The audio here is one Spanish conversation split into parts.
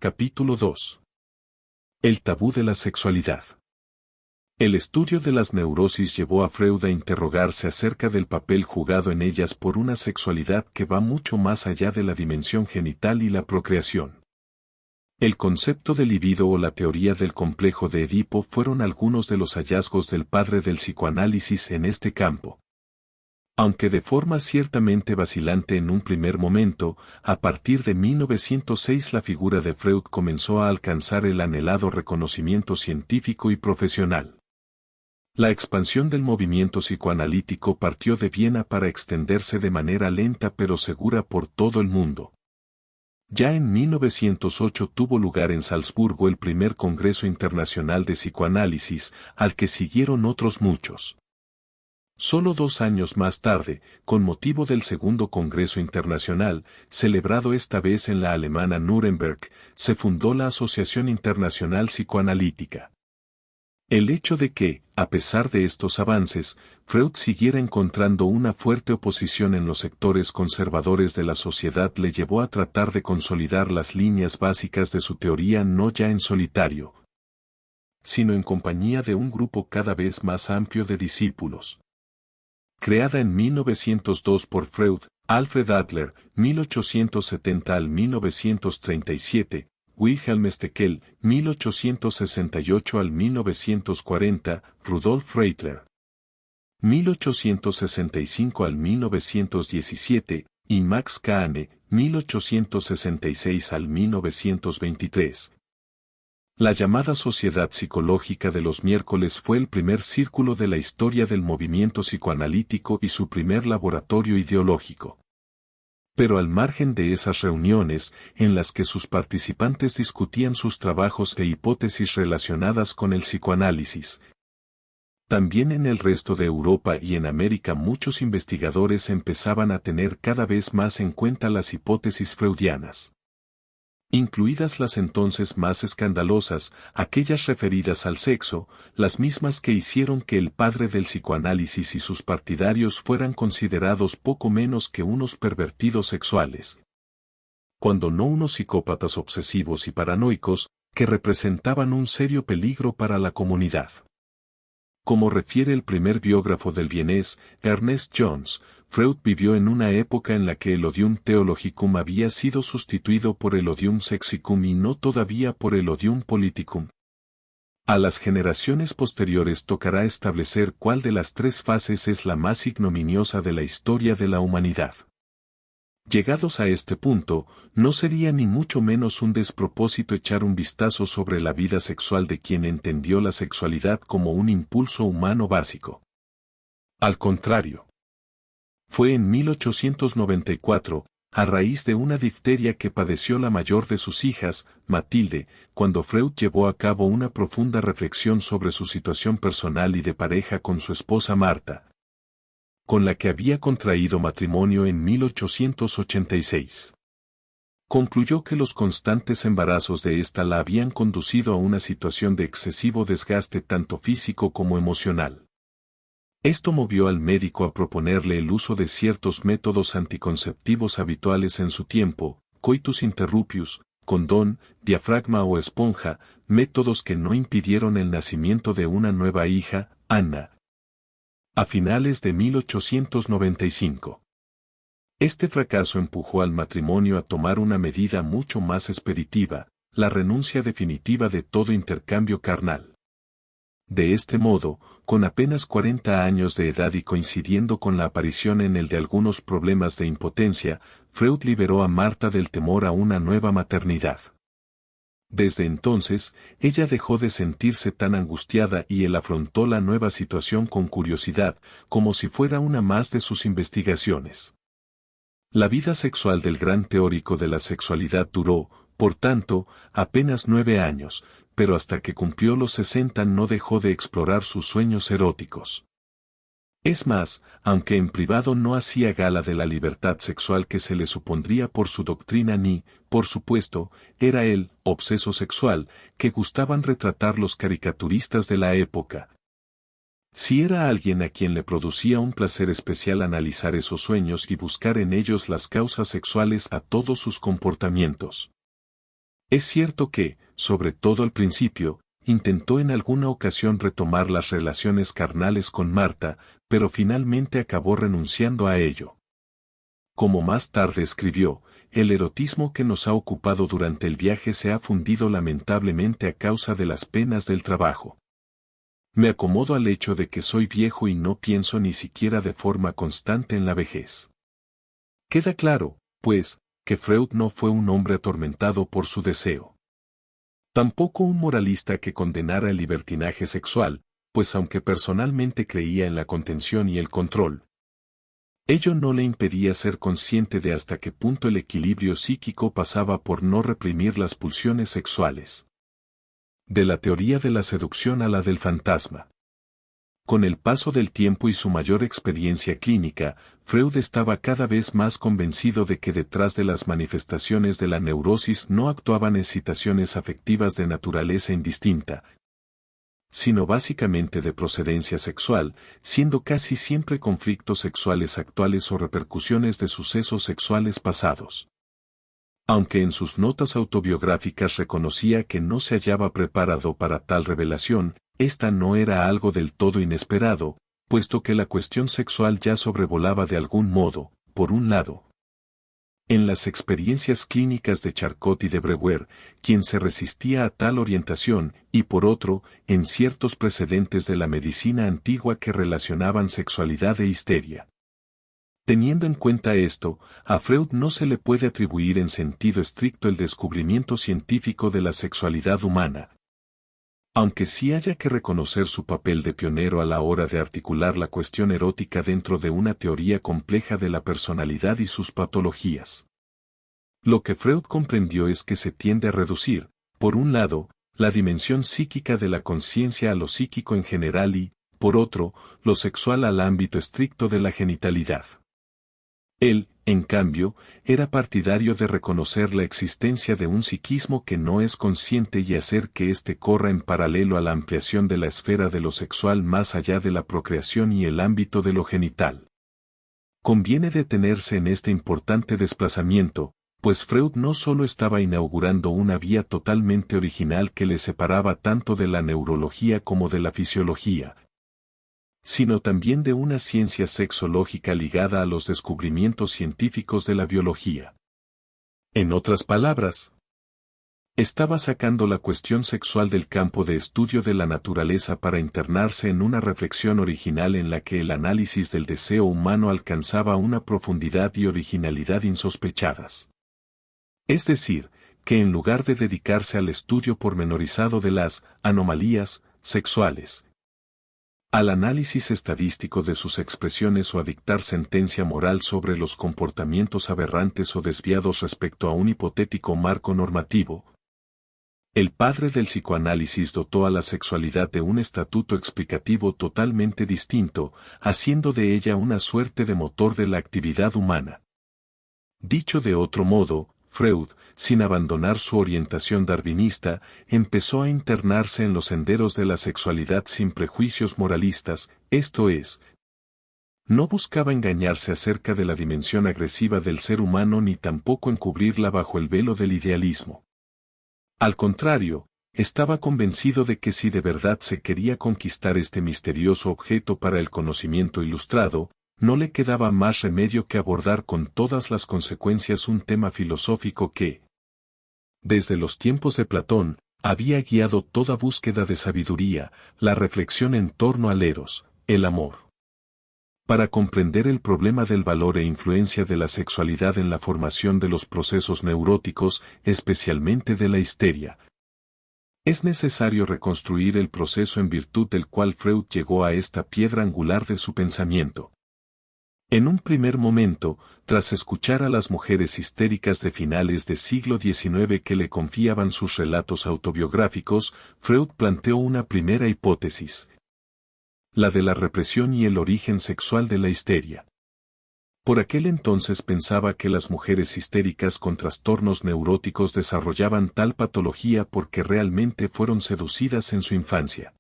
Capítulo 2. El tabú de la sexualidad. El estudio de las neurosis llevó a Freud a interrogarse acerca del papel jugado en ellas por una sexualidad que va mucho más allá de la dimensión genital y la procreación. El concepto de libido o la teoría del complejo de Edipo fueron algunos de los hallazgos del padre del psicoanálisis en este campo. Aunque de forma ciertamente vacilante en un primer momento, a partir de 1906 la figura de Freud comenzó a alcanzar el anhelado reconocimiento científico y profesional. La expansión del movimiento psicoanalítico partió de Viena para extenderse de manera lenta pero segura por todo el mundo. Ya en 1908 tuvo lugar en Salzburgo el primer Congreso Internacional de Psicoanálisis, al que siguieron otros muchos. Solo 2 años más tarde, con motivo del Segundo Congreso Internacional, celebrado esta vez en la alemana Nuremberg, se fundó la Asociación Internacional Psicoanalítica. El hecho de que, a pesar de estos avances, Freud siguiera encontrando una fuerte oposición en los sectores conservadores de la sociedad le llevó a tratar de consolidar las líneas básicas de su teoría no ya en solitario, sino en compañía de un grupo cada vez más amplio de discípulos. Creada en 1902 por Freud, Alfred Adler, 1870 al 1937, Wilhelm Steckel, 1868 al 1940, Rudolf Reitler, 1865 al 1917, y Max Kahane, 1866 al 1923. La llamada Sociedad Psicológica de los Miércoles fue el primer círculo de la historia del movimiento psicoanalítico y su primer laboratorio ideológico. Pero al margen de esas reuniones, en las que sus participantes discutían sus trabajos e hipótesis relacionadas con el psicoanálisis, también en el resto de Europa y en América muchos investigadores empezaban a tener cada vez más en cuenta las hipótesis freudianas, incluidas las entonces más escandalosas, aquellas referidas al sexo, las mismas que hicieron que el padre del psicoanálisis y sus partidarios fueran considerados poco menos que unos pervertidos sexuales, cuando no unos psicópatas obsesivos y paranoicos, que representaban un serio peligro para la comunidad. Como refiere el primer biógrafo del vienés, Ernest Jones, Freud vivió en una época en la que el odium theologicum había sido sustituido por el odium sexicum y no todavía por el odium politicum. A las generaciones posteriores tocará establecer cuál de las tres fases es la más ignominiosa de la historia de la humanidad. Llegados a este punto, no sería ni mucho menos un despropósito echar un vistazo sobre la vida sexual de quien entendió la sexualidad como un impulso humano básico. Al contrario, fue en 1894, a raíz de una difteria que padeció la mayor de sus hijas, Matilde, cuando Freud llevó a cabo una profunda reflexión sobre su situación personal y de pareja con su esposa Marta, con la que había contraído matrimonio en 1886. Concluyó que los constantes embarazos de ésta la habían conducido a una situación de excesivo desgaste tanto físico como emocional. Esto movió al médico a proponerle el uso de ciertos métodos anticonceptivos habituales en su tiempo, coitus interruptus, condón, diafragma o esponja, métodos que no impidieron el nacimiento de una nueva hija, Anna, a finales de 1895. Este fracaso empujó al matrimonio a tomar una medida mucho más expeditiva, la renuncia definitiva de todo intercambio carnal. De este modo, con apenas 40 años de edad y coincidiendo con la aparición en él de algunos problemas de impotencia, Freud liberó a Marta del temor a una nueva maternidad. Desde entonces, ella dejó de sentirse tan angustiada y él afrontó la nueva situación con curiosidad, como si fuera una más de sus investigaciones. La vida sexual del gran teórico de la sexualidad duró, por tanto, apenas 9 años, pero hasta que cumplió los 60 no dejó de explorar sus sueños eróticos. Es más, aunque en privado no hacía gala de la libertad sexual que se le supondría por su doctrina ni, por supuesto, era el obseso sexual que gustaban retratar los caricaturistas de la época. Si era alguien a quien le producía un placer especial analizar esos sueños y buscar en ellos las causas sexuales a todos sus comportamientos. Es cierto que, sobre todo al principio, intentó en alguna ocasión retomar las relaciones carnales con Marta, pero finalmente acabó renunciando a ello. Como más tarde escribió, el erotismo que nos ha ocupado durante el viaje se ha fundido lamentablemente a causa de las penas del trabajo. Me acomodo al hecho de que soy viejo y no pienso ni siquiera de forma constante en la vejez. Queda claro, pues, que Freud no fue un hombre atormentado por su deseo. Tampoco un moralista que condenara el libertinaje sexual, pues aunque personalmente creía en la contención y el control, ello no le impedía ser consciente de hasta qué punto el equilibrio psíquico pasaba por no reprimir las pulsiones sexuales. De la teoría de la seducción a la del fantasma. Con el paso del tiempo y su mayor experiencia clínica, Freud estaba cada vez más convencido de que detrás de las manifestaciones de la neurosis no actuaban excitaciones afectivas de naturaleza indistinta, sino básicamente de procedencia sexual, siendo casi siempre conflictos sexuales actuales o repercusiones de sucesos sexuales pasados. Aunque en sus notas autobiográficas reconocía que no se hallaba preparado para tal revelación, esta no era algo del todo inesperado, puesto que la cuestión sexual ya sobrevolaba de algún modo, por un lado, en las experiencias clínicas de Charcot y de Breuer, quien se resistía a tal orientación, y por otro, en ciertos precedentes de la medicina antigua que relacionaban sexualidad e histeria. Teniendo en cuenta esto, a Freud no se le puede atribuir en sentido estricto el descubrimiento científico de la sexualidad humana. Aunque sí haya que reconocer su papel de pionero a la hora de articular la cuestión erótica dentro de una teoría compleja de la personalidad y sus patologías. Lo que Freud comprendió es que se tiende a reducir, por un lado, la dimensión psíquica de la conciencia a lo psíquico en general y, por otro, lo sexual al ámbito estricto de la genitalidad. Él, en cambio, era partidario de reconocer la existencia de un psiquismo que no es consciente y hacer que éste corra en paralelo a la ampliación de la esfera de lo sexual más allá de la procreación y el ámbito de lo genital. Conviene detenerse en este importante desplazamiento, pues Freud no solo estaba inaugurando una vía totalmente original que le separaba tanto de la neurología como de la fisiología, sino también de una ciencia sexológica ligada a los descubrimientos científicos de la biología. En otras palabras, estaba sacando la cuestión sexual del campo de estudio de la naturaleza para internarse en una reflexión original en la que el análisis del deseo humano alcanzaba una profundidad y originalidad insospechadas. Es decir, que en lugar de dedicarse al estudio pormenorizado de las anomalías sexuales, al análisis estadístico de sus expresiones o a dictar sentencia moral sobre los comportamientos aberrantes o desviados respecto a un hipotético marco normativo, el padre del psicoanálisis dotó a la sexualidad de un estatuto explicativo totalmente distinto, haciendo de ella una suerte de motor de la actividad humana. Dicho de otro modo, Freud, sin abandonar su orientación darwinista, empezó a internarse en los senderos de la sexualidad sin prejuicios moralistas, esto es, no buscaba engañarse acerca de la dimensión agresiva del ser humano ni tampoco encubrirla bajo el velo del idealismo. Al contrario, estaba convencido de que si de verdad se quería conquistar este misterioso objeto para el conocimiento ilustrado, no le quedaba más remedio que abordar con todas las consecuencias un tema filosófico que, desde los tiempos de Platón, había guiado toda búsqueda de sabiduría, la reflexión en torno al eros, el amor. Para comprender el problema del valor e influencia de la sexualidad en la formación de los procesos neuróticos, especialmente de la histeria, es necesario reconstruir el proceso en virtud del cual Freud llegó a esta piedra angular de su pensamiento. En un primer momento, tras escuchar a las mujeres histéricas de finales del siglo XIX que le confiaban sus relatos autobiográficos, Freud planteó una primera hipótesis: la de la represión y el origen sexual de la histeria. Por aquel entonces pensaba que las mujeres histéricas con trastornos neuróticos desarrollaban tal patología porque realmente fueron seducidas en su infancia.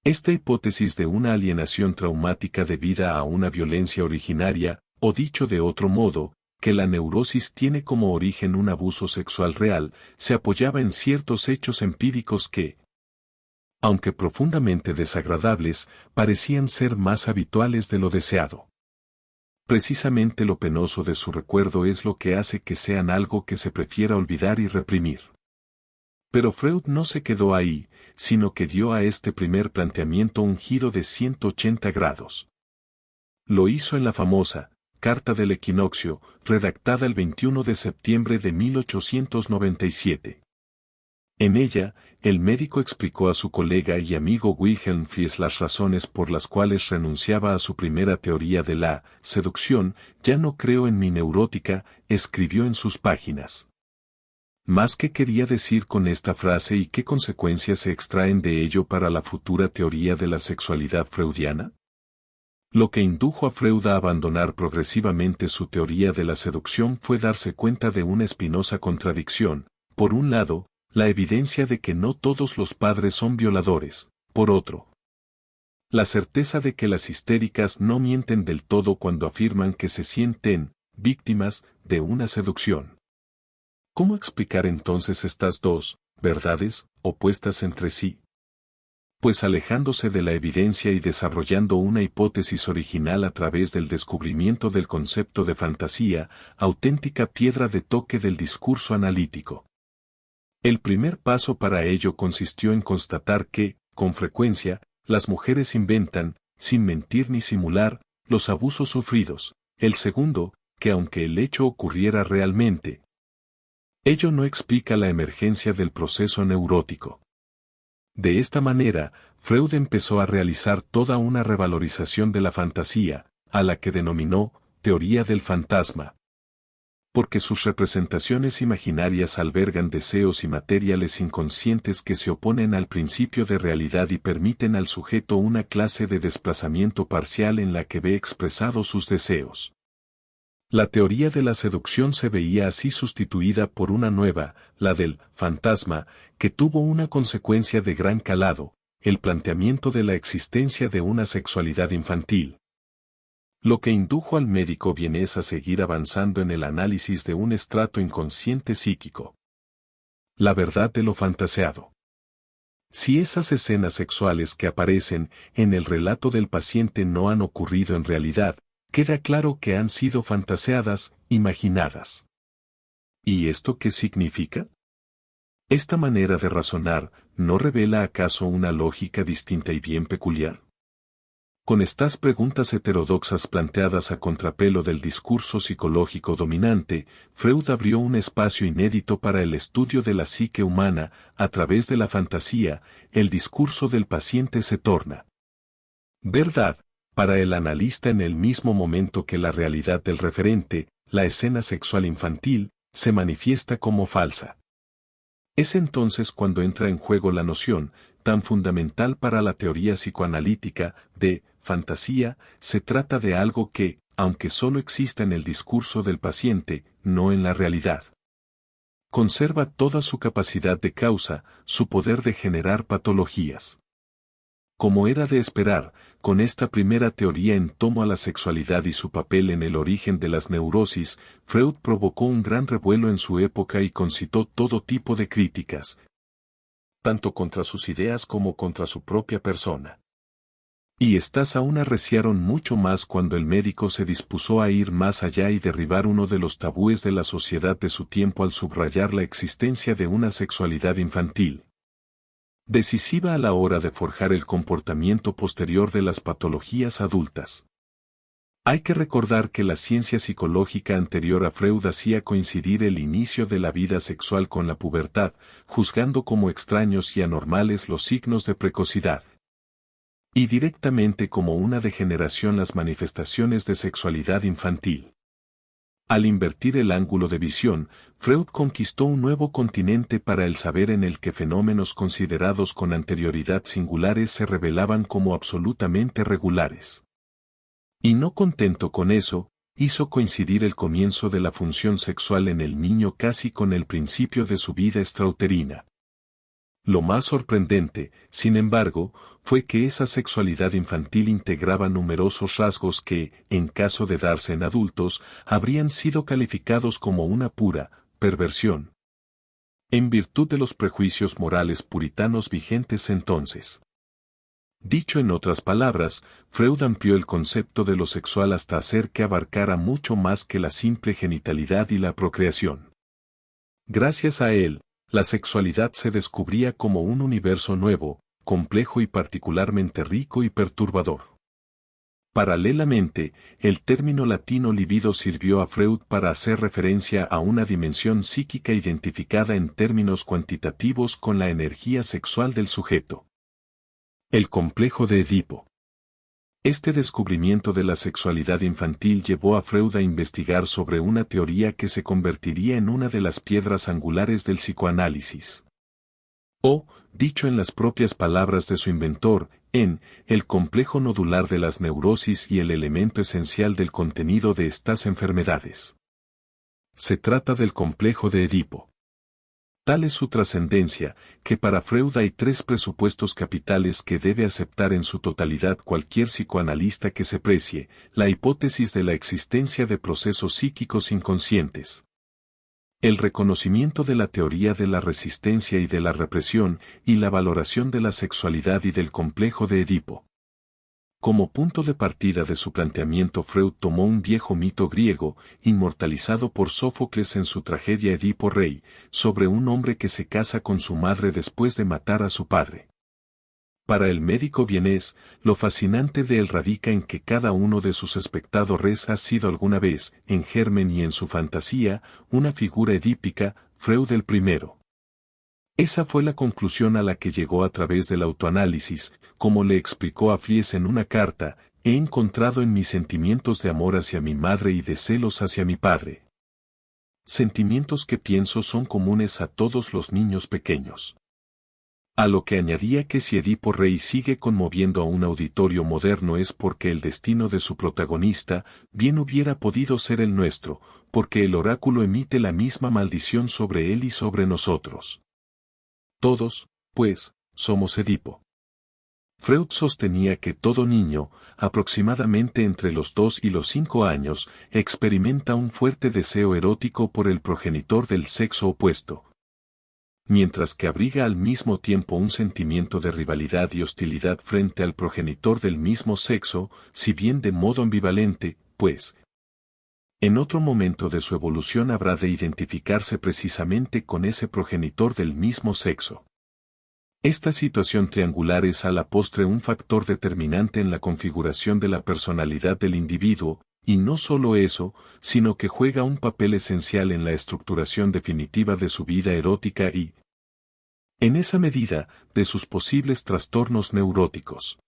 Esta hipótesis de una alienación traumática debida a una violencia originaria, o dicho de otro modo, que la neurosis tiene como origen un abuso sexual real, se apoyaba en ciertos hechos empíricos que, aunque profundamente desagradables, parecían ser más habituales de lo deseado. Precisamente lo penoso de su recuerdo es lo que hace que sean algo que se prefiera olvidar y reprimir. Pero Freud no se quedó ahí, sino que dio a este primer planteamiento un giro de 180 grados. Lo hizo en la famosa Carta del Equinoccio, redactada el 21 de septiembre de 1897. En ella, el médico explicó a su colega y amigo Wilhelm Fries las razones por las cuales renunciaba a su primera teoría de la seducción. Ya no creo en mi neurótica, escribió en sus páginas. Más que quería decir con esta frase y qué consecuencias se extraen de ello para la futura teoría de la sexualidad freudiana. Lo que indujo a Freud a abandonar progresivamente su teoría de la seducción fue darse cuenta de una espinosa contradicción. Por un lado, la evidencia de que no todos los padres son violadores, por otro, la certeza de que las histéricas no mienten del todo cuando afirman que se sienten víctimas de una seducción. ¿Cómo explicar entonces estas dos verdades opuestas entre sí? Pues alejándose de la evidencia y desarrollando una hipótesis original a través del descubrimiento del concepto de fantasía, auténtica piedra de toque del discurso analítico. El primer paso para ello consistió en constatar que, con frecuencia, las mujeres inventan, sin mentir ni simular, los abusos sufridos. El segundo, que aunque el hecho ocurriera realmente, ello no explica la emergencia del proceso neurótico. De esta manera, Freud empezó a realizar toda una revalorización de la fantasía, a la que denominó teoría del fantasma. Porque sus representaciones imaginarias albergan deseos y materiales inconscientes que se oponen al principio de realidad y permiten al sujeto una clase de desplazamiento parcial en la que ve expresados sus deseos. La teoría de la seducción se veía así sustituida por una nueva, la del fantasma, que tuvo una consecuencia de gran calado, el planteamiento de la existencia de una sexualidad infantil. Lo que indujo al médico vienés a seguir avanzando en el análisis de un estrato inconsciente psíquico. La verdad de lo fantaseado. Si esas escenas sexuales que aparecen en el relato del paciente no han ocurrido en realidad, queda claro que han sido fantaseadas, imaginadas. ¿Y esto qué significa? ¿Esta manera de razonar no revela acaso una lógica distinta y bien peculiar? Con estas preguntas heterodoxas planteadas a contrapelo del discurso psicológico dominante, Freud abrió un espacio inédito para el estudio de la psique humana. A través de la fantasía, el discurso del paciente se torna verdad para el analista en el mismo momento que la realidad del referente, la escena sexual infantil, se manifiesta como falsa. Es entonces cuando entra en juego la noción, tan fundamental para la teoría psicoanalítica, de fantasía. Se trata de algo que, aunque solo exista en el discurso del paciente, no en la realidad, conserva toda su capacidad de causa, su poder de generar patologías. Como era de esperar, con esta primera teoría en torno a la sexualidad y su papel en el origen de las neurosis, Freud provocó un gran revuelo en su época y concitó todo tipo de críticas, tanto contra sus ideas como contra su propia persona. Y estas aún arreciaron mucho más cuando el médico se dispuso a ir más allá y derribar uno de los tabúes de la sociedad de su tiempo al subrayar la existencia de una sexualidad infantil, decisiva a la hora de forjar el comportamiento posterior de las patologías adultas. Hay que recordar que la ciencia psicológica anterior a Freud hacía coincidir el inicio de la vida sexual con la pubertad, juzgando como extraños y anormales los signos de precocidad, y directamente como una degeneración las manifestaciones de sexualidad infantil. Al invertir el ángulo de visión, Freud conquistó un nuevo continente para el saber en el que fenómenos considerados con anterioridad singulares se revelaban como absolutamente regulares. Y no contento con eso, hizo coincidir el comienzo de la función sexual en el niño casi con el principio de su vida extrauterina. Lo más sorprendente, sin embargo, fue que esa sexualidad infantil integraba numerosos rasgos que, en caso de darse en adultos, habrían sido calificados como una pura perversión, en virtud de los prejuicios morales puritanos vigentes entonces. Dicho en otras palabras, Freud amplió el concepto de lo sexual hasta hacer que abarcara mucho más que la simple genitalidad y la procreación. Gracias a él, la sexualidad se descubría como un universo nuevo, complejo y particularmente rico y perturbador. Paralelamente, el término latino libido sirvió a Freud para hacer referencia a una dimensión psíquica identificada en términos cuantitativos con la energía sexual del sujeto. El complejo de Edipo. Este descubrimiento de la sexualidad infantil llevó a Freud a investigar sobre una teoría que se convertiría en una de las piedras angulares del psicoanálisis. O, dicho en las propias palabras de su inventor, en el complejo nodular de las neurosis y el elemento esencial del contenido de estas enfermedades. Se trata del complejo de Edipo. Tal es su trascendencia, que para Freud hay tres presupuestos capitales que debe aceptar en su totalidad cualquier psicoanalista que se precie: la hipótesis de la existencia de procesos psíquicos inconscientes, el reconocimiento de la teoría de la resistencia y de la represión, y la valoración de la sexualidad y del complejo de Edipo. Como punto de partida de su planteamiento, Freud tomó un viejo mito griego, inmortalizado por Sófocles en su tragedia Edipo Rey, sobre un hombre que se casa con su madre después de matar a su padre. Para el médico vienés, lo fascinante de él radica en que cada uno de sus espectadores ha sido alguna vez, en germen y en su fantasía, una figura edípica, Freud el primero. Esa fue la conclusión a la que llegó a través del autoanálisis, como le explicó a Fliess en una carta: he encontrado en mis sentimientos de amor hacia mi madre y de celos hacia mi padre. Sentimientos que pienso son comunes a todos los niños pequeños. A lo que añadía que si Edipo Rey sigue conmoviendo a un auditorio moderno es porque el destino de su protagonista bien hubiera podido ser el nuestro, porque el oráculo emite la misma maldición sobre él y sobre nosotros. Todos, pues, somos Edipo. Freud sostenía que todo niño, aproximadamente entre los 2 y los 5 años, experimenta un fuerte deseo erótico por el progenitor del sexo opuesto, mientras que abriga al mismo tiempo un sentimiento de rivalidad y hostilidad frente al progenitor del mismo sexo, si bien de modo ambivalente, pues, en otro momento de su evolución habrá de identificarse precisamente con ese progenitor del mismo sexo. Esta situación triangular es a la postre un factor determinante en la configuración de la personalidad del individuo, y no solo eso, sino que juega un papel esencial en la estructuración definitiva de su vida erótica y, en esa medida, de sus posibles trastornos neuróticos.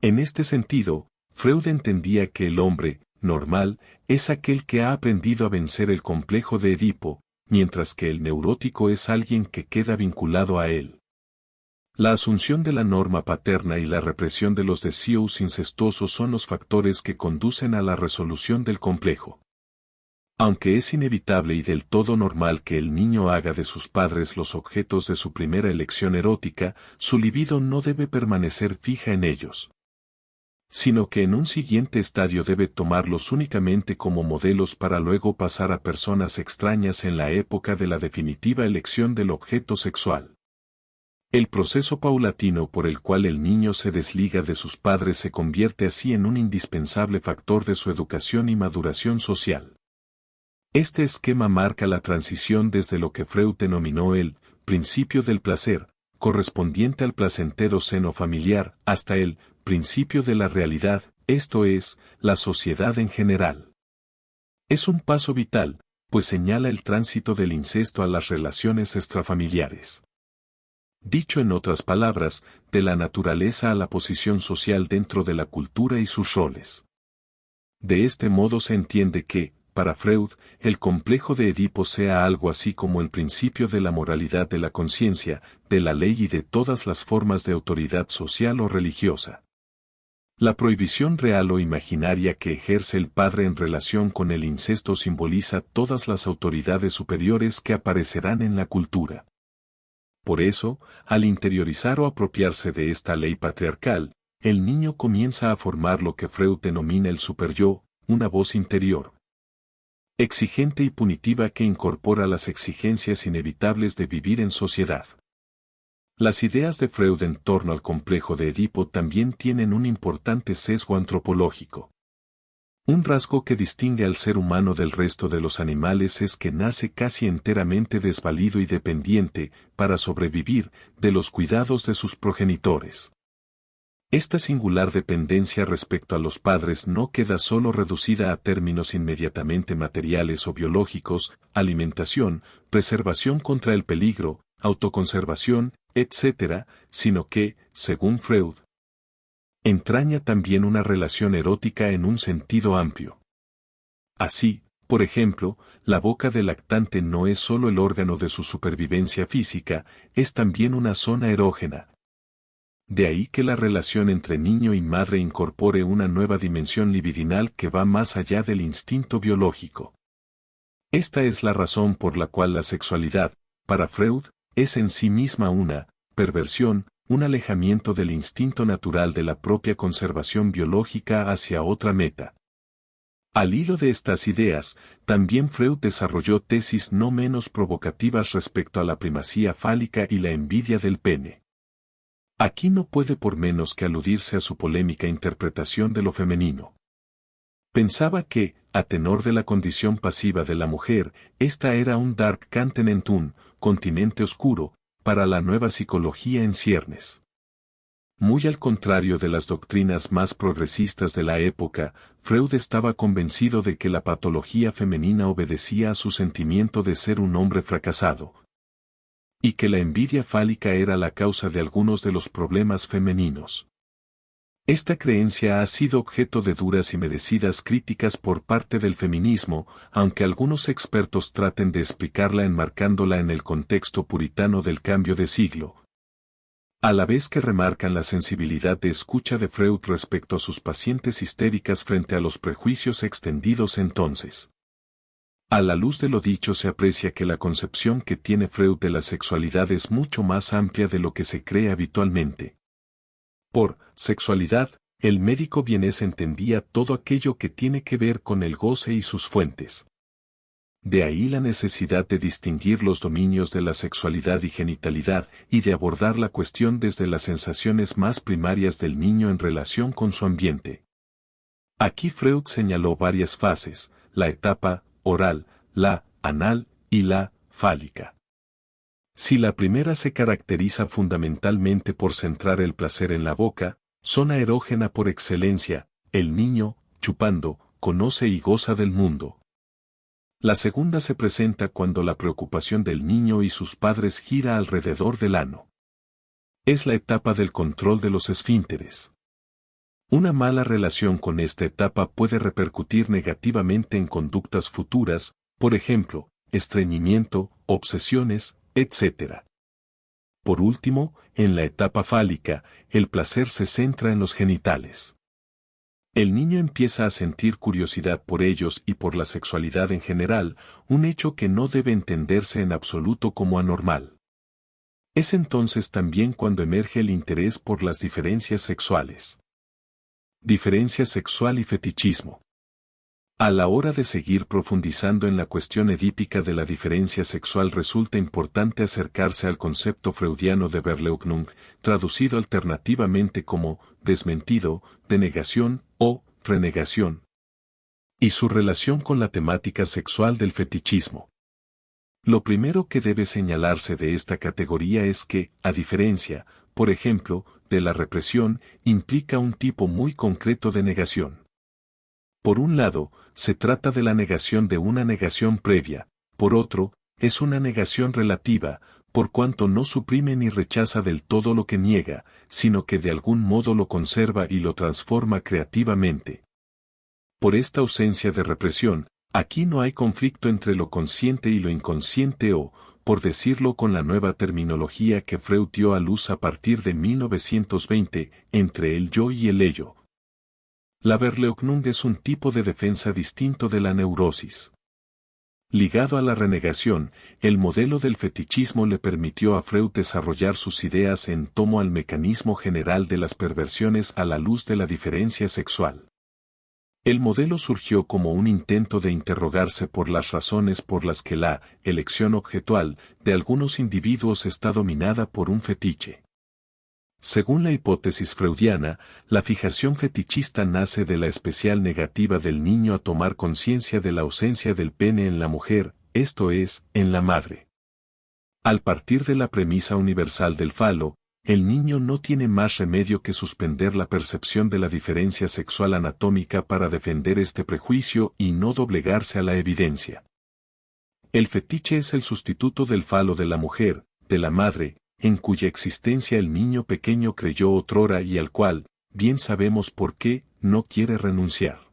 En este sentido, Freud entendía que el hombre normal es aquel que ha aprendido a vencer el complejo de Edipo, mientras que el neurótico es alguien que queda vinculado a él. La asunción de la norma paterna y la represión de los deseos incestuosos son los factores que conducen a la resolución del complejo. Aunque es inevitable y del todo normal que el niño haga de sus padres los objetos de su primera elección erótica, su libido no debe permanecer fija en ellos, sino que en un siguiente estadio debe tomarlos únicamente como modelos para luego pasar a personas extrañas en la época de la definitiva elección del objeto sexual. El proceso paulatino por el cual el niño se desliga de sus padres se convierte así en un indispensable factor de su educación y maduración social. Este esquema marca la transición desde lo que Freud denominó el principio del placer, correspondiente al placentero seno familiar, hasta el principio de la realidad, esto es, la sociedad en general. Es un paso vital, pues señala el tránsito del incesto a las relaciones extrafamiliares. Dicho en otras palabras, de la naturaleza a la posición social dentro de la cultura y sus roles. De este modo se entiende que, para Freud, el complejo de Edipo sea algo así como el principio de la moralidad de la conciencia, de la ley y de todas las formas de autoridad social o religiosa. La prohibición real o imaginaria que ejerce el padre en relación con el incesto simboliza todas las autoridades superiores que aparecerán en la cultura. Por eso, al interiorizar o apropiarse de esta ley patriarcal, el niño comienza a formar lo que Freud denomina el superyo, una voz interior, exigente y punitiva que incorpora las exigencias inevitables de vivir en sociedad. Las ideas de Freud en torno al complejo de Edipo también tienen un importante sesgo antropológico. Un rasgo que distingue al ser humano del resto de los animales es que nace casi enteramente desvalido y dependiente, para sobrevivir, de los cuidados de sus progenitores. Esta singular dependencia respecto a los padres no queda solo reducida a términos inmediatamente materiales o biológicos, alimentación, preservación contra el peligro, autoconservación, etc., sino que, según Freud, entraña también una relación erótica en un sentido amplio. Así, por ejemplo, la boca del lactante no es solo el órgano de su supervivencia física, es también una zona erógena. De ahí que la relación entre niño y madre incorpore una nueva dimensión libidinal que va más allá del instinto biológico. Esta es la razón por la cual la sexualidad, para Freud, es en sí misma una perversión, un alejamiento del instinto natural de la propia conservación biológica hacia otra meta. Al hilo de estas ideas, también Freud desarrolló tesis no menos provocativas respecto a la primacía fálica y la envidia del pene. Aquí no puede por menos que aludirse a su polémica interpretación de lo femenino. Pensaba que, a tenor de la condición pasiva de la mujer, esta era un dark Continentum, continente oscuro, para la nueva psicología en ciernes. Muy al contrario de las doctrinas más progresistas de la época, Freud estaba convencido de que la patología femenina obedecía a su sentimiento de ser un hombre fracasado, y que la envidia fálica era la causa de algunos de los problemas femeninos. Esta creencia ha sido objeto de duras y merecidas críticas por parte del feminismo, aunque algunos expertos traten de explicarla enmarcándola en el contexto puritano del cambio de siglo, a la vez que remarcan la sensibilidad de escucha de Freud respecto a sus pacientes histéricas frente a los prejuicios extendidos entonces. A la luz de lo dicho se aprecia que la concepción que tiene Freud de la sexualidad es mucho más amplia de lo que se cree habitualmente. Por sexualidad, el médico vienés entendía todo aquello que tiene que ver con el goce y sus fuentes. De ahí la necesidad de distinguir los dominios de la sexualidad y genitalidad y de abordar la cuestión desde las sensaciones más primarias del niño en relación con su ambiente. Aquí Freud señaló varias fases, la etapa oral, la anal y la fálica. Si la primera se caracteriza fundamentalmente por centrar el placer en la boca, zona erógena por excelencia, el niño, chupando, conoce y goza del mundo. La segunda se presenta cuando la preocupación del niño y sus padres gira alrededor del ano. Es la etapa del control de los esfínteres. Una mala relación con esta etapa puede repercutir negativamente en conductas futuras, por ejemplo, estreñimiento, obsesiones, etc. Por último, en la etapa fálica, el placer se centra en los genitales. El niño empieza a sentir curiosidad por ellos y por la sexualidad en general, un hecho que no debe entenderse en absoluto como anormal. Es entonces también cuando emerge el interés por las diferencias sexuales. Diferencia sexual y fetichismo. A la hora de seguir profundizando en la cuestión edípica de la diferencia sexual resulta importante acercarse al concepto freudiano de Verleugnung, traducido alternativamente como desmentido, denegación o renegación, y su relación con la temática sexual del fetichismo. Lo primero que debe señalarse de esta categoría es que, a diferencia, por ejemplo, de la represión, implica un tipo muy concreto de negación. Por un lado, se trata de la negación de una negación previa, por otro, es una negación relativa, por cuanto no suprime ni rechaza del todo lo que niega, sino que de algún modo lo conserva y lo transforma creativamente. Por esta ausencia de represión, aquí no hay conflicto entre lo consciente y lo inconsciente o, por decirlo con la nueva terminología que Freud dio a luz a partir de 1920, entre el yo y el ello. La Verleugnung es un tipo de defensa distinto de la neurosis. Ligado a la renegación, el modelo del fetichismo le permitió a Freud desarrollar sus ideas en torno al mecanismo general de las perversiones a la luz de la diferencia sexual. El modelo surgió como un intento de interrogarse por las razones por las que la elección objetual de algunos individuos está dominada por un fetiche. Según la hipótesis freudiana, la fijación fetichista nace de la especial negativa del niño a tomar conciencia de la ausencia del pene en la mujer, esto es, en la madre. Al partir de la premisa universal del falo, el niño no tiene más remedio que suspender la percepción de la diferencia sexual anatómica para defender este prejuicio y no doblegarse a la evidencia. El fetiche es el sustituto del falo de la mujer, de la madre, en cuya existencia el niño pequeño creyó otrora y al cual, bien sabemos por qué, no quiere renunciar.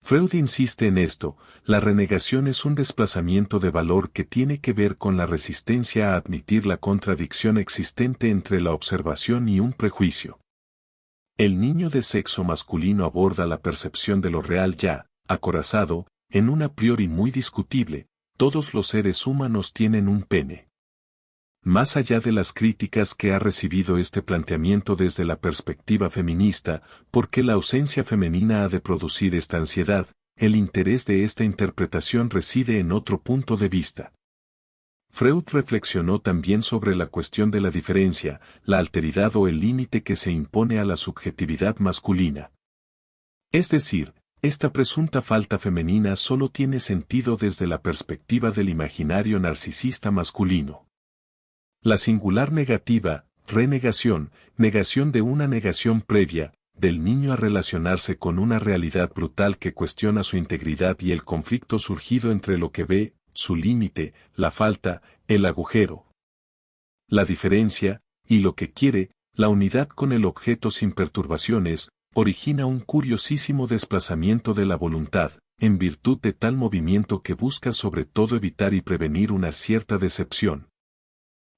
Freud insiste en esto, la renegación es un desplazamiento de valor que tiene que ver con la resistencia a admitir la contradicción existente entre la observación y un prejuicio. El niño de sexo masculino aborda la percepción de lo real ya, acorazado, en un a priori muy discutible, todos los seres humanos tienen un pene. Más allá de las críticas que ha recibido este planteamiento desde la perspectiva feminista, porque la ausencia femenina ha de producir esta ansiedad, el interés de esta interpretación reside en otro punto de vista. Freud reflexionó también sobre la cuestión de la diferencia, la alteridad o el límite que se impone a la subjetividad masculina. Es decir, esta presunta falta femenina solo tiene sentido desde la perspectiva del imaginario narcisista masculino. La singular negativa, renegación, negación de una negación previa, del niño a relacionarse con una realidad brutal que cuestiona su integridad y el conflicto surgido entre lo que ve, su límite, la falta, el agujero. La diferencia, y lo que quiere, la unidad con el objeto sin perturbaciones, origina un curiosísimo desplazamiento de la voluntad, en virtud de tal movimiento que busca sobre todo evitar y prevenir una cierta decepción.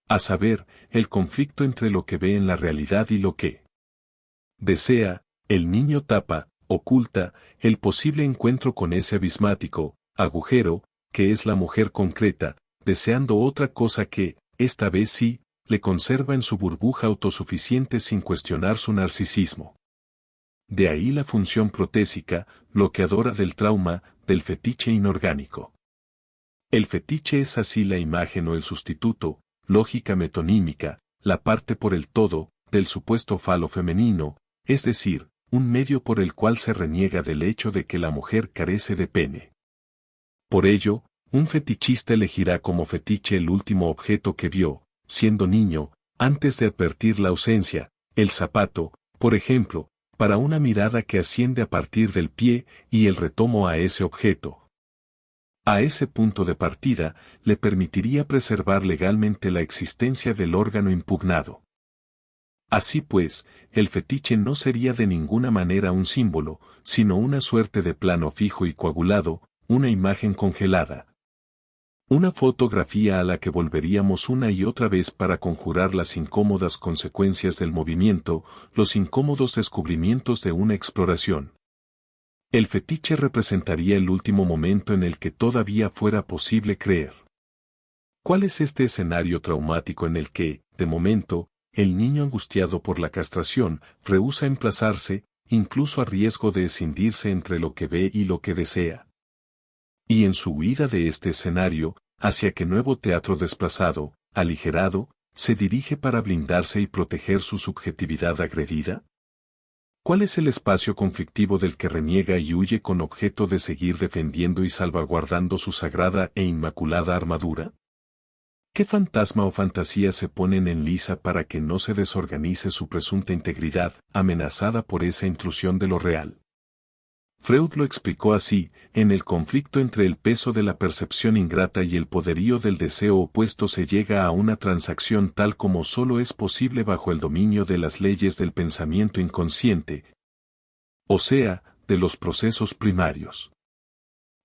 A saber, el conflicto entre lo que ve en la realidad y lo que desea, el niño tapa, oculta, el posible encuentro con ese abismático agujero, que es la mujer concreta, deseando otra cosa que, esta vez sí, le conserva en su burbuja autosuficiente sin cuestionar su narcisismo. De ahí la función protésica, bloqueadora del trauma, del fetiche inorgánico. El fetiche es así la imagen o el sustituto, lógica metonímica, la parte por el todo, del supuesto falo femenino, es decir, un medio por el cual se reniega del hecho de que la mujer carece de pene. Por ello, un fetichista elegirá como fetiche el último objeto que vio, siendo niño, antes de advertir la ausencia, el zapato, por ejemplo, para una mirada que asciende a partir del pie y el retomo a ese objeto. A ese punto de partida, le permitiría preservar legalmente la existencia del órgano impugnado. Así pues, el fetiche no sería de ninguna manera un símbolo, sino una suerte de plano fijo y coagulado, una imagen congelada. Una fotografía a la que volveríamos una y otra vez para conjurar las incómodas consecuencias del movimiento, los incómodos descubrimientos de una exploración. El fetiche representaría el último momento en el que todavía fuera posible creer. ¿Cuál es este escenario traumático en el que, de momento, el niño angustiado por la castración, rehúsa emplazarse, incluso a riesgo de escindirse entre lo que ve y lo que desea? Y en su huida de este escenario, hacia qué nuevo teatro desplazado, aligerado, se dirige para blindarse y proteger su subjetividad agredida? ¿Cuál es el espacio conflictivo del que reniega y huye con objeto de seguir defendiendo y salvaguardando su sagrada e inmaculada armadura? ¿Qué fantasma o fantasía se ponen en lisa para que no se desorganice su presunta integridad, amenazada por esa intrusión de lo real? Freud lo explicó así, en el conflicto entre el peso de la percepción ingrata y el poderío del deseo opuesto se llega a una transacción tal como solo es posible bajo el dominio de las leyes del pensamiento inconsciente, o sea, de los procesos primarios.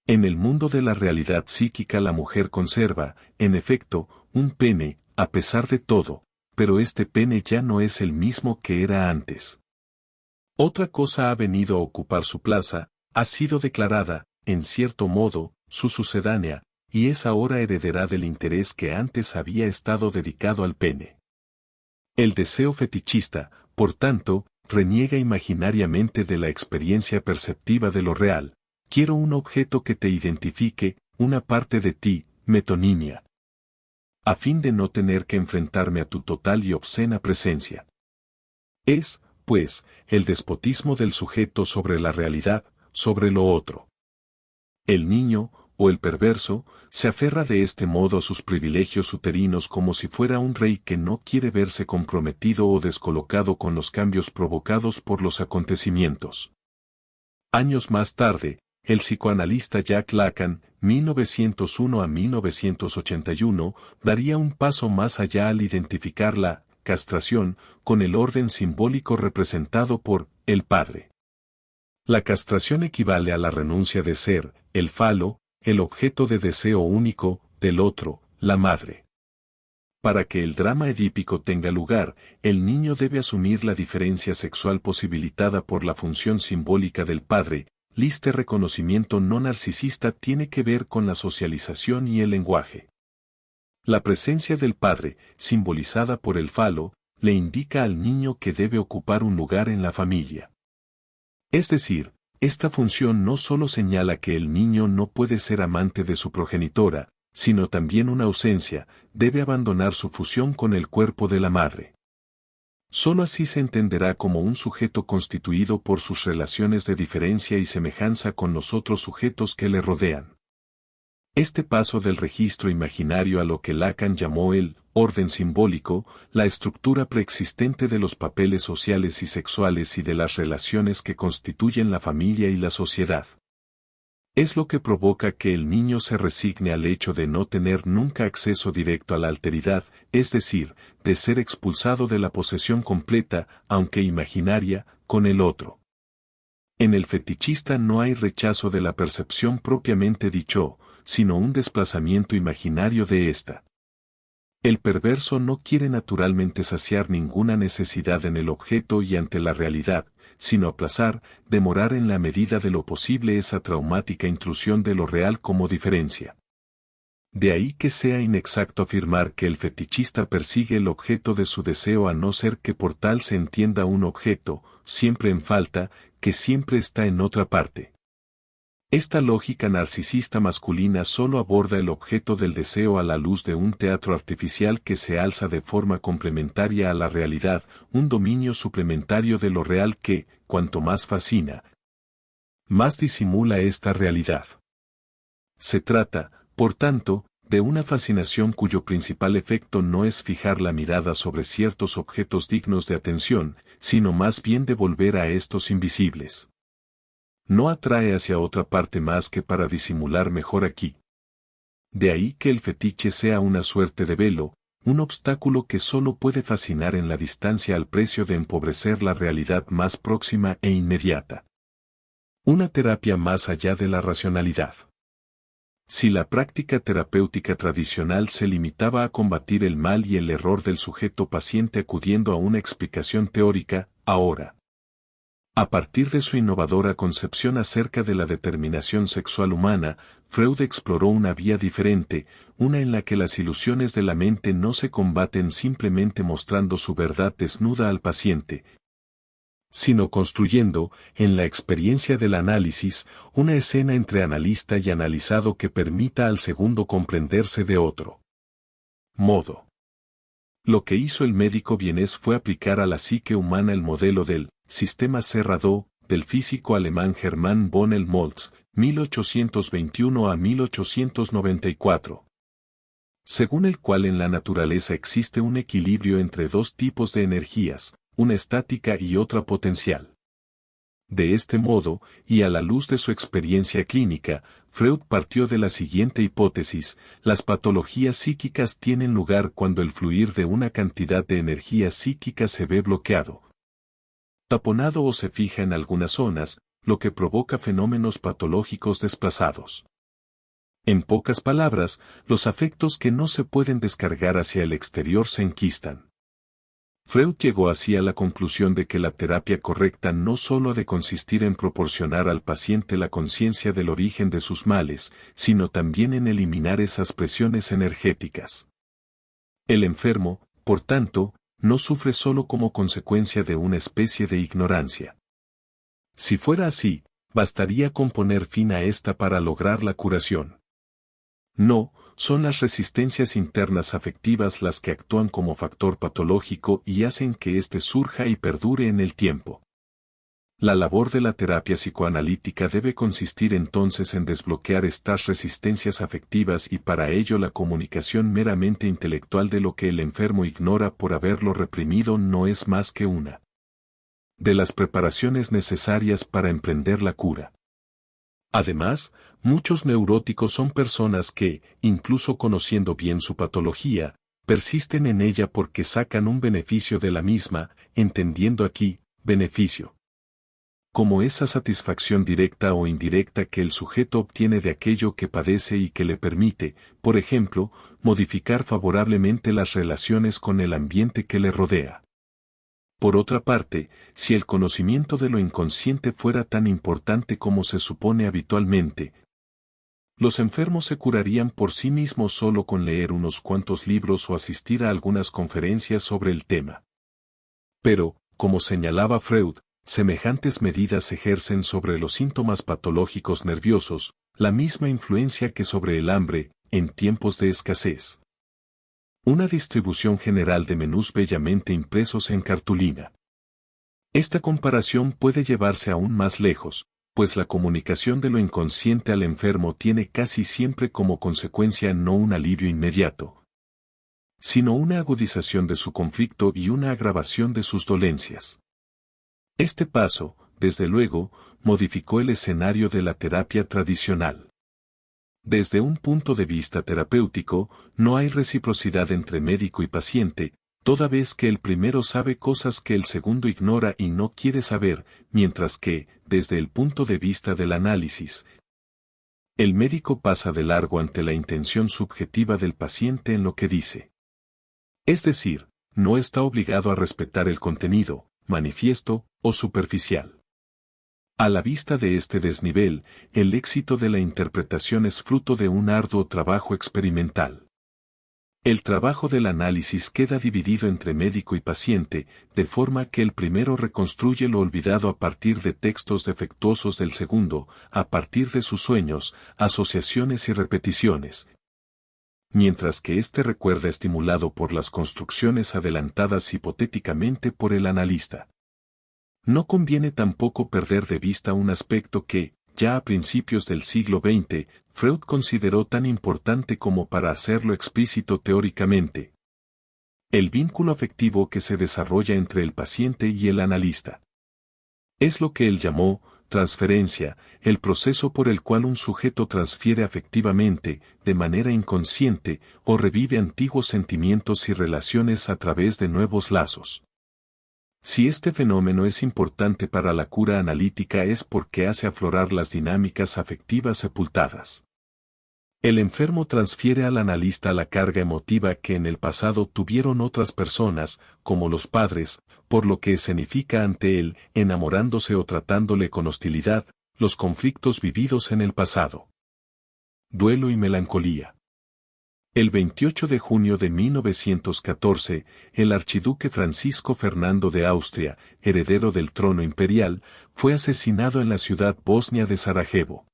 En el mundo de la realidad psíquica la mujer conserva, en efecto, un pene, a pesar de todo, pero este pene ya no es el mismo que era antes. Otra cosa ha venido a ocupar su plaza, ha sido declarada, en cierto modo, su sucedánea, y es ahora heredera del interés que antes había estado dedicado al pene. El deseo fetichista, por tanto, reniega imaginariamente de la experiencia perceptiva de lo real. Quiero un objeto que te identifique, una parte de ti, metonimia. A fin de no tener que enfrentarme a tu total y obscena presencia. Es, pues, el despotismo del sujeto sobre la realidad, sobre lo otro. El niño, o el perverso, se aferra de este modo a sus privilegios uterinos como si fuera un rey que no quiere verse comprometido o descolocado con los cambios provocados por los acontecimientos. Años más tarde, el psicoanalista Jack Lacan, 1901 a 1981, daría un paso más allá al identificar la castración con el orden simbólico representado por el padre. La castración equivale a la renuncia de ser, el falo, el objeto de deseo único, del otro, la madre. Para que el drama edípico tenga lugar, el niño debe asumir la diferencia sexual posibilitada por la función simbólica del padre. Este reconocimiento no narcisista tiene que ver con la socialización y el lenguaje. La presencia del padre, simbolizada por el falo, le indica al niño que debe ocupar un lugar en la familia. Es decir, esta función no solo señala que el niño no puede ser amante de su progenitora, sino también una ausencia, debe abandonar su fusión con el cuerpo de la madre. Solo así se entenderá como un sujeto constituido por sus relaciones de diferencia y semejanza con los otros sujetos que le rodean. Este paso del registro imaginario a lo que Lacan llamó el orden simbólico, la estructura preexistente de los papeles sociales y sexuales y de las relaciones que constituyen la familia y la sociedad. Es lo que provoca que el niño se resigne al hecho de no tener nunca acceso directo a la alteridad, es decir, de ser expulsado de la posesión completa, aunque imaginaria, con el otro. En el fetichista no hay rechazo de la percepción propiamente dicho, sino un desplazamiento imaginario de ésta. El perverso no quiere naturalmente saciar ninguna necesidad en el objeto y ante la realidad, sino aplazar, demorar en la medida de lo posible esa traumática intrusión de lo real como diferencia. De ahí que sea inexacto afirmar que el fetichista persigue el objeto de su deseo a no ser que por tal se entienda un objeto, siempre en falta, que siempre está en otra parte. Esta lógica narcisista masculina solo aborda el objeto del deseo a la luz de un teatro artificial que se alza de forma complementaria a la realidad, un dominio suplementario de lo real que, cuanto más fascina, más disimula esta realidad. Se trata, por tanto, de una fascinación cuyo principal efecto no es fijar la mirada sobre ciertos objetos dignos de atención, sino más bien de volver a estos invisibles. No atrae hacia otra parte más que para disimular mejor aquí. De ahí que el fetiche sea una suerte de velo, un obstáculo que solo puede fascinar en la distancia al precio de empobrecer la realidad más próxima e inmediata. Una terapia más allá de la racionalidad. Si la práctica terapéutica tradicional se limitaba a combatir el mal y el error del sujeto paciente acudiendo a una explicación teórica, ahora, a partir de su innovadora concepción acerca de la determinación sexual humana, Freud exploró una vía diferente, una en la que las ilusiones de la mente no se combaten simplemente mostrando su verdad desnuda al paciente, sino construyendo, en la experiencia del análisis, una escena entre analista y analizado que permita al segundo comprenderse de otro modo. Lo que hizo el médico vienés fue aplicar a la psique humana el modelo del sistema cerrado del físico alemán Hermann von Helmholtz, 1821 a 1894. Según el cual en la naturaleza existe un equilibrio entre dos tipos de energías, una estática y otra potencial. De este modo, y a la luz de su experiencia clínica, Freud partió de la siguiente hipótesis: las patologías psíquicas tienen lugar cuando el fluir de una cantidad de energía psíquica se ve bloqueado, taponado o se fija en algunas zonas, lo que provoca fenómenos patológicos desplazados. En pocas palabras, los afectos que no se pueden descargar hacia el exterior se enquistan. Freud llegó así a la conclusión de que la terapia correcta no solo ha de consistir en proporcionar al paciente la conciencia del origen de sus males, sino también en eliminar esas presiones energéticas. El enfermo, por tanto, no sufre solo como consecuencia de una especie de ignorancia. Si fuera así, bastaría con poner fin a esta para lograr la curación. No, son las resistencias internas afectivas las que actúan como factor patológico y hacen que éste surja y perdure en el tiempo. La labor de la terapia psicoanalítica debe consistir entonces en desbloquear estas resistencias afectivas y para ello la comunicación meramente intelectual de lo que el enfermo ignora por haberlo reprimido no es más que una de las preparaciones necesarias para emprender la cura. Además, muchos neuróticos son personas que, incluso conociendo bien su patología, persisten en ella porque sacan un beneficio de la misma, entendiendo aquí, beneficio como esa satisfacción directa o indirecta que el sujeto obtiene de aquello que padece y que le permite, por ejemplo, modificar favorablemente las relaciones con el ambiente que le rodea. Por otra parte, si el conocimiento de lo inconsciente fuera tan importante como se supone habitualmente, los enfermos se curarían por sí mismos solo con leer unos cuantos libros o asistir a algunas conferencias sobre el tema. Pero, como señalaba Freud, semejantes medidas ejercen sobre los síntomas patológicos nerviosos la misma influencia que sobre el hambre, en tiempos de escasez. Una distribución general de menús bellamente impresos en cartulina. Esta comparación puede llevarse aún más lejos, pues la comunicación de lo inconsciente al enfermo tiene casi siempre como consecuencia no un alivio inmediato, sino una agudización de su conflicto y una agravación de sus dolencias. Este paso, desde luego, modificó el escenario de la terapia tradicional. Desde un punto de vista terapéutico, no hay reciprocidad entre médico y paciente, toda vez que el primero sabe cosas que el segundo ignora y no quiere saber, mientras que, desde el punto de vista del análisis, el médico pasa de largo ante la intención subjetiva del paciente en lo que dice. Es decir, no está obligado a respetar el contenido, manifiesto o superficial. A la vista de este desnivel, el éxito de la interpretación es fruto de un arduo trabajo experimental. El trabajo del análisis queda dividido entre médico y paciente, de forma que el primero reconstruye lo olvidado a partir de textos defectuosos del segundo, a partir de sus sueños, asociaciones y repeticiones, mientras que éste recuerda estimulado por las construcciones adelantadas hipotéticamente por el analista. No conviene tampoco perder de vista un aspecto que, ya a principios del siglo XX, Freud consideró tan importante como para hacerlo explícito teóricamente: el vínculo afectivo que se desarrolla entre el paciente y el analista. Es lo que él llamó transferencia, el proceso por el cual un sujeto transfiere afectivamente, de manera inconsciente, o revive antiguos sentimientos y relaciones a través de nuevos lazos. Si este fenómeno es importante para la cura analítica es porque hace aflorar las dinámicas afectivas sepultadas. El enfermo transfiere al analista la carga emotiva que en el pasado tuvieron otras personas, como los padres, por lo que escenifica ante él, enamorándose o tratándole con hostilidad, los conflictos vividos en el pasado. Duelo y melancolía. El 28 de junio de 1914, el archiduque Francisco Fernando de Austria, heredero del trono imperial, fue asesinado en la ciudad bosnia de Sarajevo.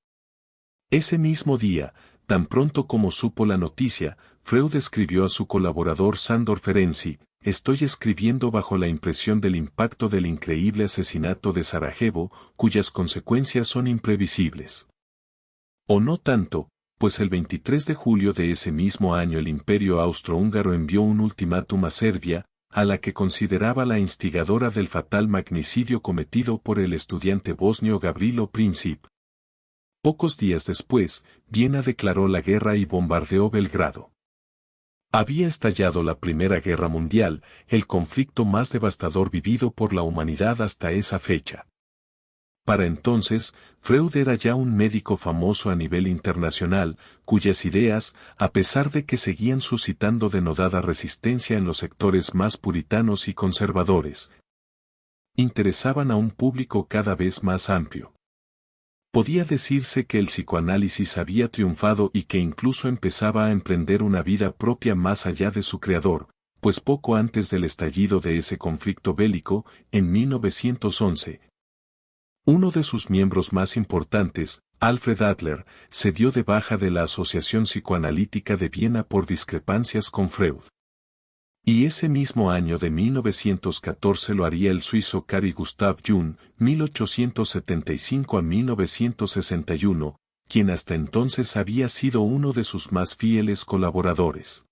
Ese mismo día, tan pronto como supo la noticia, Freud escribió a su colaborador Sándor Ferenczi: «Estoy escribiendo bajo la impresión del impacto del increíble asesinato de Sarajevo, cuyas consecuencias son imprevisibles. O no tanto, pues el 23 de julio de ese mismo año el Imperio Austrohúngaro envió un ultimátum a Serbia, a la que consideraba la instigadora del fatal magnicidio cometido por el estudiante bosnio Gavrilo Princip. Pocos días después, Viena declaró la guerra y bombardeó Belgrado. Había estallado la Primera Guerra Mundial, el conflicto más devastador vivido por la humanidad hasta esa fecha. Para entonces, Freud era ya un médico famoso a nivel internacional, cuyas ideas, a pesar de que seguían suscitando denodada resistencia en los sectores más puritanos y conservadores, interesaban a un público cada vez más amplio. Podía decirse que el psicoanálisis había triunfado y que incluso empezaba a emprender una vida propia más allá de su creador, pues poco antes del estallido de ese conflicto bélico, en 1911, uno de sus miembros más importantes, Alfred Adler, se dio de baja de la Asociación Psicoanalítica de Viena por discrepancias con Freud. Y ese mismo año de 1914 lo haría el suizo Carl Gustav Jung, 1875 a 1961, quien hasta entonces había sido uno de sus más fieles colaboradores.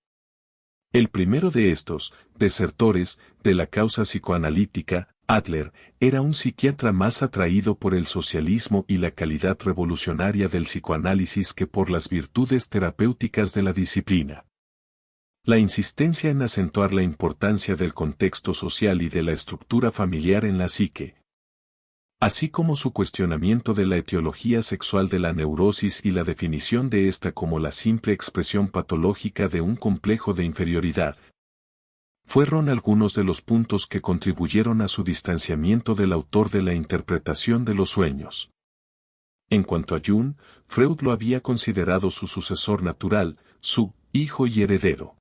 El primero de estos, desertores, de la causa psicoanalítica, Adler, era un psiquiatra más atraído por el socialismo y la calidad revolucionaria del psicoanálisis que por las virtudes terapéuticas de la disciplina. La insistencia en acentuar la importancia del contexto social y de la estructura familiar en la psique, así como su cuestionamiento de la etiología sexual de la neurosis y la definición de esta como la simple expresión patológica de un complejo de inferioridad, fueron algunos de los puntos que contribuyeron a su distanciamiento del autor de la interpretación de los sueños. En cuanto a Jung, Freud lo había considerado su sucesor natural, su hijo y heredero.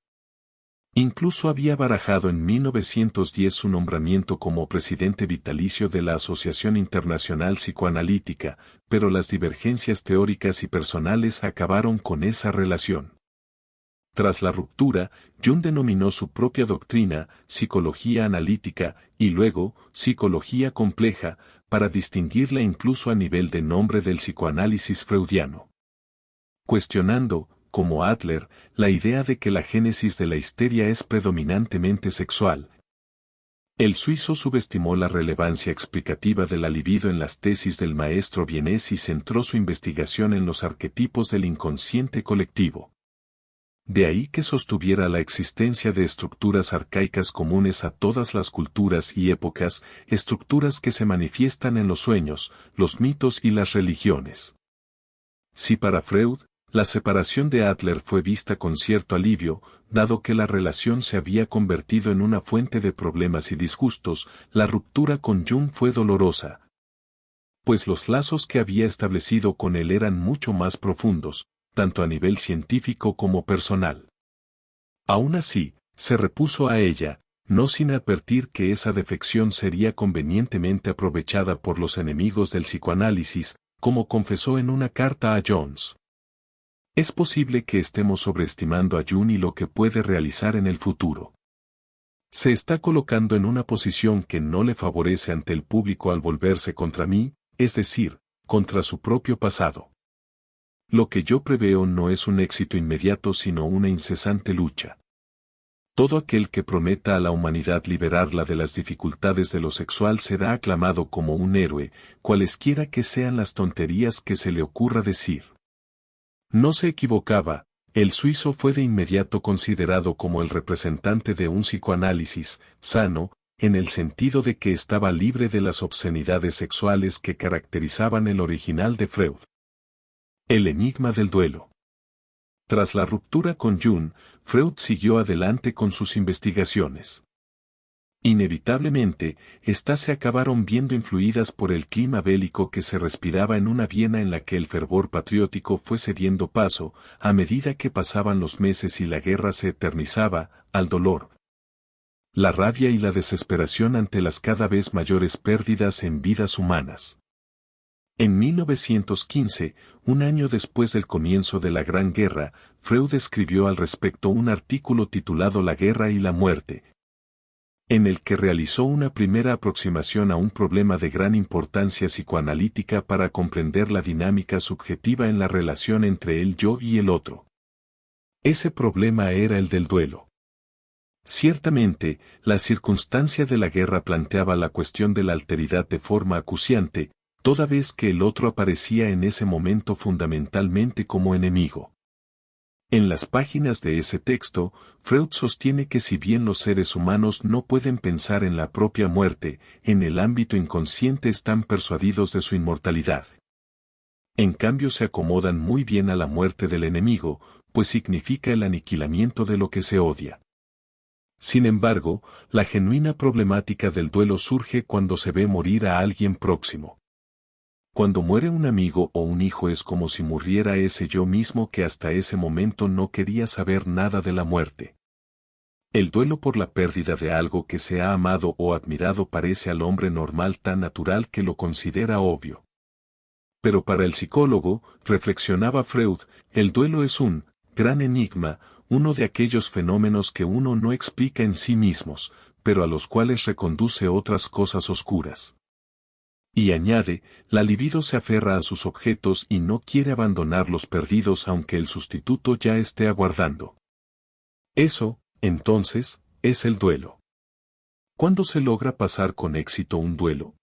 Incluso había barajado en 1910 su nombramiento como presidente vitalicio de la Asociación Internacional Psicoanalítica, pero las divergencias teóricas y personales acabaron con esa relación. Tras la ruptura, Jung denominó su propia doctrina, psicología analítica, y luego, psicología compleja, para distinguirla incluso a nivel de nombre del psicoanálisis freudiano. Cuestionando, como Adler, la idea de que la génesis de la histeria es predominantemente sexual, el suizo subestimó la relevancia explicativa de la libido en las tesis del maestro vienés y centró su investigación en los arquetipos del inconsciente colectivo. De ahí que sostuviera la existencia de estructuras arcaicas comunes a todas las culturas y épocas, estructuras que se manifiestan en los sueños, los mitos y las religiones. Si para Freud, la separación de Adler fue vista con cierto alivio, dado que la relación se había convertido en una fuente de problemas y disgustos, la ruptura con Jung fue dolorosa, pues los lazos que había establecido con él eran mucho más profundos, tanto a nivel científico como personal. Aún así, se repuso a ella, no sin advertir que esa defección sería convenientemente aprovechada por los enemigos del psicoanálisis, como confesó en una carta a Jones. Es posible que estemos sobreestimando a Jung y lo que puede realizar en el futuro. Se está colocando en una posición que no le favorece ante el público al volverse contra mí, es decir, contra su propio pasado. Lo que yo preveo no es un éxito inmediato sino una incesante lucha. Todo aquel que prometa a la humanidad liberarla de las dificultades de lo sexual será aclamado como un héroe, cualesquiera que sean las tonterías que se le ocurra decir. No se equivocaba, el suizo fue de inmediato considerado como el representante de un psicoanálisis sano, en el sentido de que estaba libre de las obscenidades sexuales que caracterizaban el original de Freud. El enigma del duelo. Tras la ruptura con Jung, Freud siguió adelante con sus investigaciones. Inevitablemente, éstas se acabaron viendo influidas por el clima bélico que se respiraba en una Viena en la que el fervor patriótico fue cediendo paso, a medida que pasaban los meses y la guerra se eternizaba, al dolor, la rabia y la desesperación ante las cada vez mayores pérdidas en vidas humanas. En 1915, un año después del comienzo de la Gran Guerra, Freud escribió al respecto un artículo titulado La guerra y la muerte, en el que realizó una primera aproximación a un problema de gran importancia psicoanalítica para comprender la dinámica subjetiva en la relación entre el yo y el otro. Ese problema era el del duelo. Ciertamente, la circunstancia de la guerra planteaba la cuestión de la alteridad de forma acuciante, toda vez que el otro aparecía en ese momento fundamentalmente como enemigo. En las páginas de ese texto, Freud sostiene que si bien los seres humanos no pueden pensar en la propia muerte, en el ámbito inconsciente están persuadidos de su inmortalidad. En cambio se acomodan muy bien a la muerte del enemigo, pues significa el aniquilamiento de lo que se odia. Sin embargo, la genuina problemática del duelo surge cuando se ve morir a alguien próximo. Cuando muere un amigo o un hijo es como si muriera ese yo mismo que hasta ese momento no quería saber nada de la muerte. El duelo por la pérdida de algo que se ha amado o admirado parece al hombre normal tan natural que lo considera obvio. Pero para el psicólogo, reflexionaba Freud, el duelo es un gran enigma, uno de aquellos fenómenos que uno no explica en sí mismos, pero a los cuales reconduce otras cosas oscuras. Y añade, la libido se aferra a sus objetos y no quiere abandonar los perdidos aunque el sustituto ya esté aguardando. Eso, entonces, es el duelo. ¿Cuándo se logra pasar con éxito un duelo?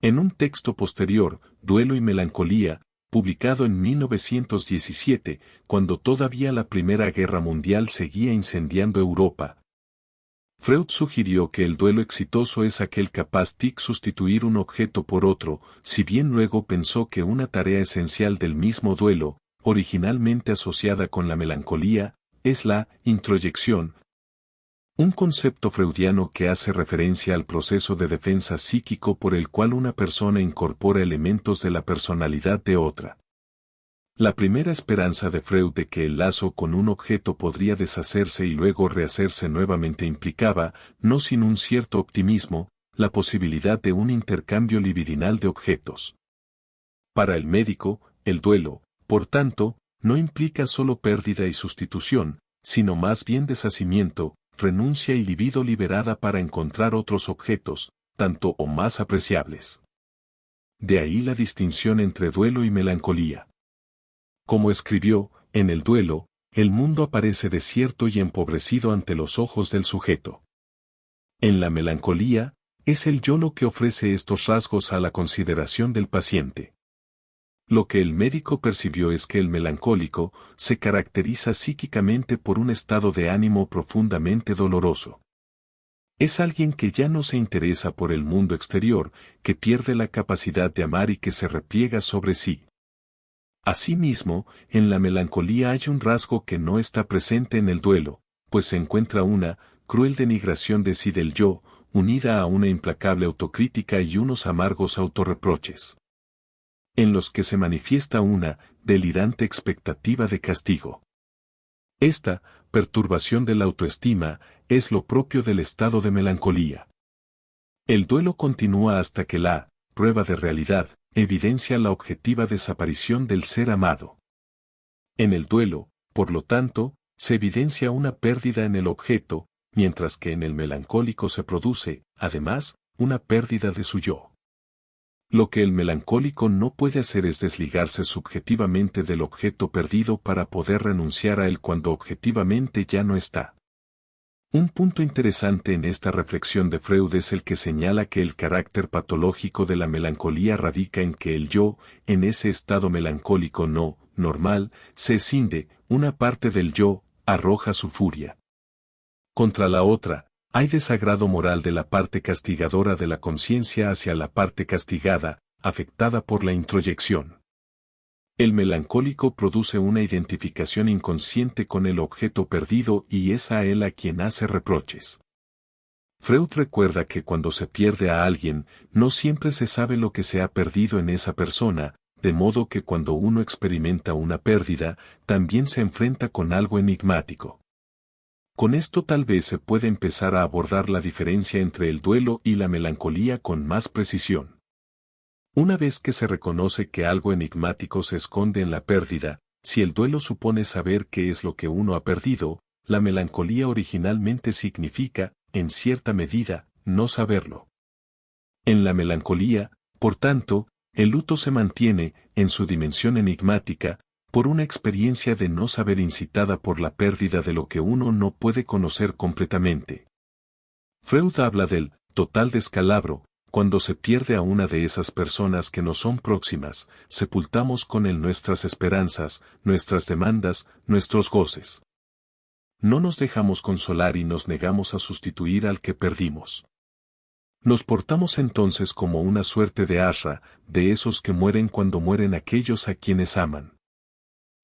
En un texto posterior, Duelo y Melancolía, publicado en 1917, cuando todavía la Primera Guerra Mundial seguía incendiando Europa, Freud sugirió que el duelo exitoso es aquel capaz de sustituir un objeto por otro, si bien luego pensó que una tarea esencial del mismo duelo, originalmente asociada con la melancolía, es la introyección, un concepto freudiano que hace referencia al proceso de defensa psíquico por el cual una persona incorpora elementos de la personalidad de otra. La primera esperanza de Freud de que el lazo con un objeto podría deshacerse y luego rehacerse nuevamente implicaba, no sin un cierto optimismo, la posibilidad de un intercambio libidinal de objetos. Para el médico, el duelo, por tanto, no implica solo pérdida y sustitución, sino más bien deshacimiento, renuncia y libido liberada para encontrar otros objetos, tanto o más apreciables. De ahí la distinción entre duelo y melancolía. Como escribió, en el duelo, el mundo aparece desierto y empobrecido ante los ojos del sujeto. En la melancolía, es el yo lo que ofrece estos rasgos a la consideración del paciente. Lo que el médico percibió es que el melancólico se caracteriza psíquicamente por un estado de ánimo profundamente doloroso. Es alguien que ya no se interesa por el mundo exterior, que pierde la capacidad de amar y que se repliega sobre sí. Asimismo, en la melancolía hay un rasgo que no está presente en el duelo, pues se encuentra una cruel denigración de sí del yo, unida a una implacable autocrítica y unos amargos autorreproches, en los que se manifiesta una delirante expectativa de castigo. Esta perturbación de la autoestima es lo propio del estado de melancolía. El duelo continúa hasta que la prueba de realidad evidencia la objetiva desaparición del ser amado. En el duelo, por lo tanto, se evidencia una pérdida en el objeto, mientras que en el melancólico se produce, además, una pérdida de su yo. Lo que el melancólico no puede hacer es desligarse subjetivamente del objeto perdido para poder renunciar a él cuando objetivamente ya no está. Un punto interesante en esta reflexión de Freud es el que señala que el carácter patológico de la melancolía radica en que el yo, en ese estado melancólico no normal, se escinde, una parte del yo, arroja su furia contra la otra. Hay desagrado moral de la parte castigadora de la conciencia hacia la parte castigada, afectada por la introyección. El melancólico produce una identificación inconsciente con el objeto perdido y es a él a quien hace reproches. Freud recuerda que cuando se pierde a alguien, no siempre se sabe lo que se ha perdido en esa persona, de modo que cuando uno experimenta una pérdida, también se enfrenta con algo enigmático. Con esto tal vez se puede empezar a abordar la diferencia entre el duelo y la melancolía con más precisión. Una vez que se reconoce que algo enigmático se esconde en la pérdida, si el duelo supone saber qué es lo que uno ha perdido, la melancolía originalmente significa, en cierta medida, no saberlo. En la melancolía, por tanto, el luto se mantiene, en su dimensión enigmática, por una experiencia de no saber incitada por la pérdida de lo que uno no puede conocer completamente. Freud habla del total descalabro, cuando se pierde a una de esas personas que nos son próximas, sepultamos con él nuestras esperanzas, nuestras demandas, nuestros goces. No nos dejamos consolar y nos negamos a sustituir al que perdimos. Nos portamos entonces como una suerte de Ashra, de esos que mueren cuando mueren aquellos a quienes aman.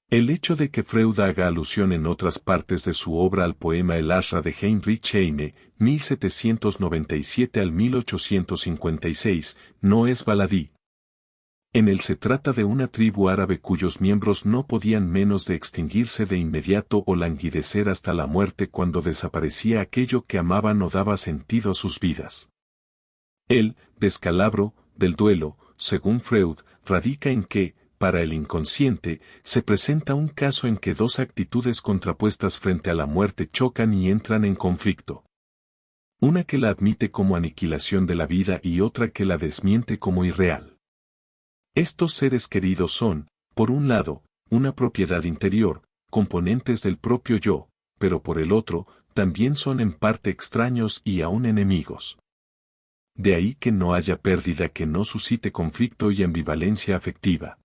El hecho de que Freud haga alusión en otras partes de su obra al poema El Ashra de Heinrich Heine, 1797 al 1856, no es baladí. En él se trata de una tribu árabe cuyos miembros no podían menos de extinguirse de inmediato o languidecer hasta la muerte cuando desaparecía aquello que amaban o daba sentido a sus vidas. El descalabro del duelo, según Freud, radica en que, para el inconsciente, se presenta un caso en que dos actitudes contrapuestas frente a la muerte chocan y entran en conflicto. Una que la admite como aniquilación de la vida y otra que la desmiente como irreal. Estos seres queridos son, por un lado, una propiedad interior, componentes del propio yo, pero por el otro, también son en parte extraños y aún enemigos. De ahí que no haya pérdida que no suscite conflicto y ambivalencia afectiva.